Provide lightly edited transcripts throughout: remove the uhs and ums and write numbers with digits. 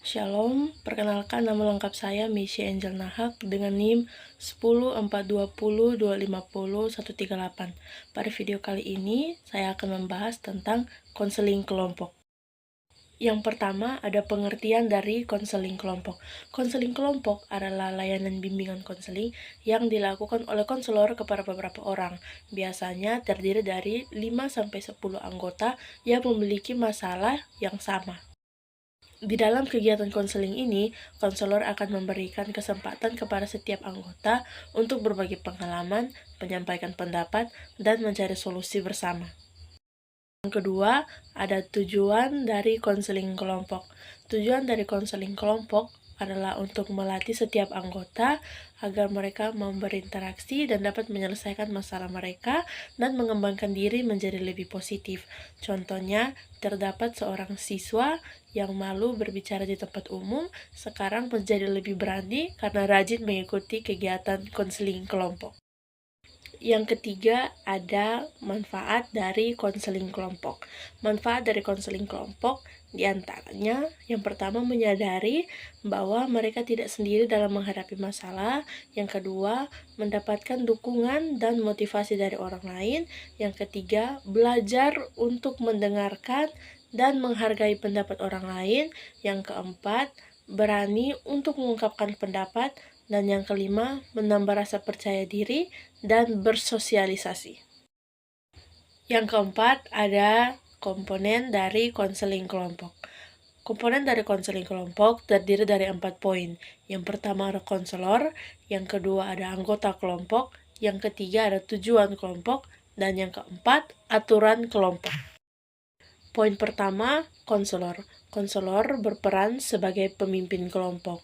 Shalom, perkenalkan nama lengkap saya Meisy Angel Nahak dengan NIM 104202501138. Pada video kali ini, saya akan membahas tentang konseling kelompok. Yang pertama, ada pengertian dari konseling kelompok. Konseling kelompok adalah layanan bimbingan konseling yang dilakukan oleh konselor kepada beberapa orang. Biasanya terdiri dari 5-10 anggota yang memiliki masalah yang sama. Di dalam kegiatan konseling ini, konselor akan memberikan kesempatan kepada setiap anggota untuk berbagi pengalaman, menyampaikan pendapat, dan mencari solusi bersama. Yang kedua, ada tujuan dari konseling kelompok. Tujuan dari konseling kelompok adalah untuk melatih setiap anggota agar mereka mau berinteraksi dan dapat menyelesaikan masalah mereka dan mengembangkan diri menjadi lebih positif. Contohnya, terdapat seorang siswa yang malu berbicara di tempat umum, sekarang menjadi lebih berani karena rajin mengikuti kegiatan konseling kelompok. Yang ketiga, ada manfaat dari konseling kelompok. Manfaat dari konseling kelompok diantaranya, yang pertama menyadari bahwa mereka tidak sendiri dalam menghadapi masalah. Yang kedua, mendapatkan dukungan dan motivasi dari orang lain. Yang ketiga, belajar untuk mendengarkan dan menghargai pendapat orang lain. Yang keempat, berani untuk mengungkapkan pendapat. Dan yang kelima, menambah rasa percaya diri dan bersosialisasi. Yang keempat, ada komponen dari konseling kelompok. Komponen dari konseling kelompok terdiri dari 4 poin. Yang pertama ada konselor, yang kedua ada anggota kelompok, yang ketiga ada tujuan kelompok, dan yang keempat aturan kelompok. Poin pertama, konselor. Konselor berperan sebagai pemimpin kelompok.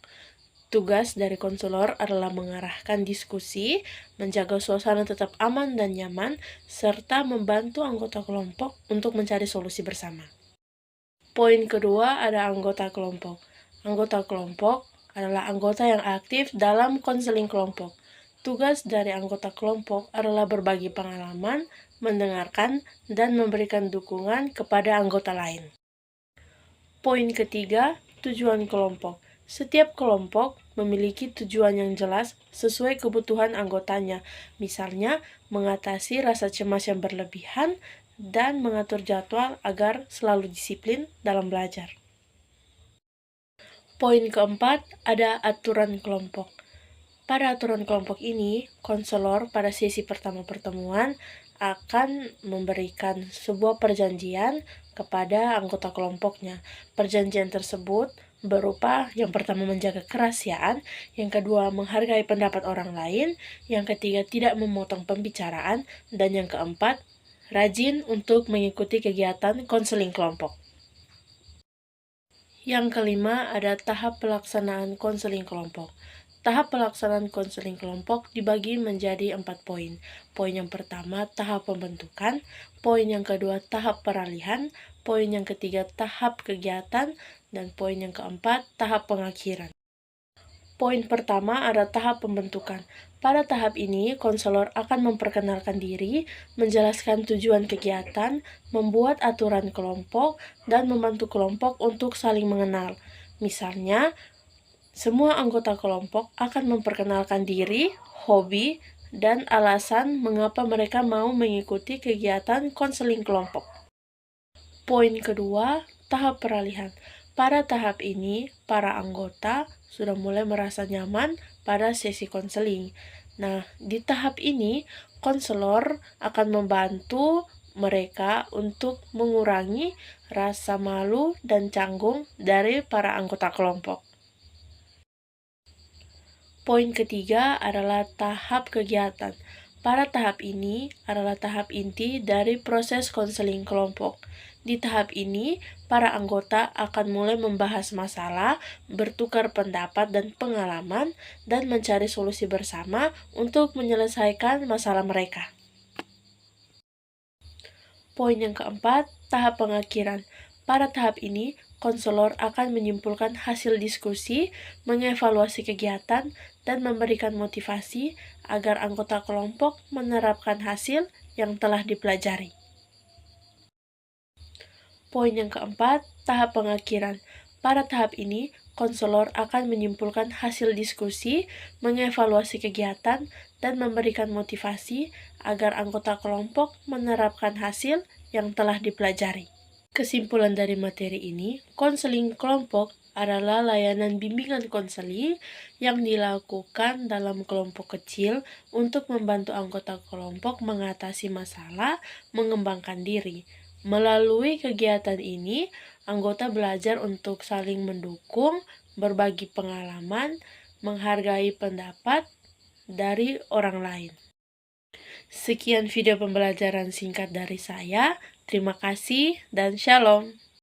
Tugas dari konselor adalah mengarahkan diskusi, menjaga suasana tetap aman dan nyaman, serta membantu anggota kelompok untuk mencari solusi bersama. Poin kedua ada anggota kelompok. Anggota kelompok adalah anggota yang aktif dalam konseling kelompok. Tugas dari anggota kelompok adalah berbagi pengalaman, mendengarkan, dan memberikan dukungan kepada anggota lain. Poin ketiga, tujuan kelompok. Setiap kelompok memiliki tujuan yang jelas sesuai kebutuhan anggotanya, misalnya mengatasi rasa cemas yang berlebihan dan mengatur jadwal agar selalu disiplin dalam belajar. Poin keempat, ada aturan kelompok. Pada aturan kelompok ini, konselor pada sesi pertama pertemuan akan memberikan sebuah perjanjian kepada anggota kelompoknya. Perjanjian tersebut berupa yang pertama menjaga kerahasiaan, yang kedua menghargai pendapat orang lain, yang ketiga tidak memotong pembicaraan, dan yang keempat rajin untuk mengikuti kegiatan konseling kelompok. Yang kelima ada tahap pelaksanaan konseling kelompok. Tahap pelaksanaan konseling kelompok dibagi menjadi 4 poin. Poin yang pertama, tahap pembentukan. Poin yang kedua, tahap peralihan. Poin yang ketiga, tahap kegiatan. Dan poin yang keempat, tahap pengakhiran. Poin pertama ada tahap pembentukan. Pada tahap ini, konselor akan memperkenalkan diri, menjelaskan tujuan kegiatan, membuat aturan kelompok, dan membantu kelompok untuk saling mengenal. Misalnya, semua anggota kelompok akan memperkenalkan diri, hobi, dan alasan mengapa mereka mau mengikuti kegiatan konseling kelompok. Poin kedua, tahap peralihan. Pada tahap ini, para anggota sudah mulai merasa nyaman pada sesi konseling. Nah, di tahap ini, konselor akan membantu mereka untuk mengurangi rasa malu dan canggung dari para anggota kelompok. Poin ketiga adalah tahap kegiatan. Pada tahap ini adalah tahap inti dari proses konseling kelompok. Di tahap ini, para anggota akan mulai membahas masalah, bertukar pendapat dan pengalaman, dan mencari solusi bersama untuk menyelesaikan masalah mereka. Poin yang keempat, tahap pengakhiran. Pada tahap ini, konselor akan menyimpulkan hasil diskusi, mengevaluasi kegiatan, dan memberikan motivasi agar anggota kelompok menerapkan hasil yang telah dipelajari. Poin yang keempat, tahap pengakhiran. Pada tahap ini, konselor akan menyimpulkan hasil diskusi, mengevaluasi kegiatan, dan memberikan motivasi agar anggota kelompok menerapkan hasil yang telah dipelajari. Kesimpulan dari materi ini, konseling kelompok adalah layanan bimbingan konseling yang dilakukan dalam kelompok kecil untuk membantu anggota kelompok mengatasi masalah, mengembangkan diri. Melalui kegiatan ini, anggota belajar untuk saling mendukung, berbagi pengalaman, menghargai pendapat dari orang lain. Sekian video pembelajaran singkat dari saya. Terima kasih dan shalom.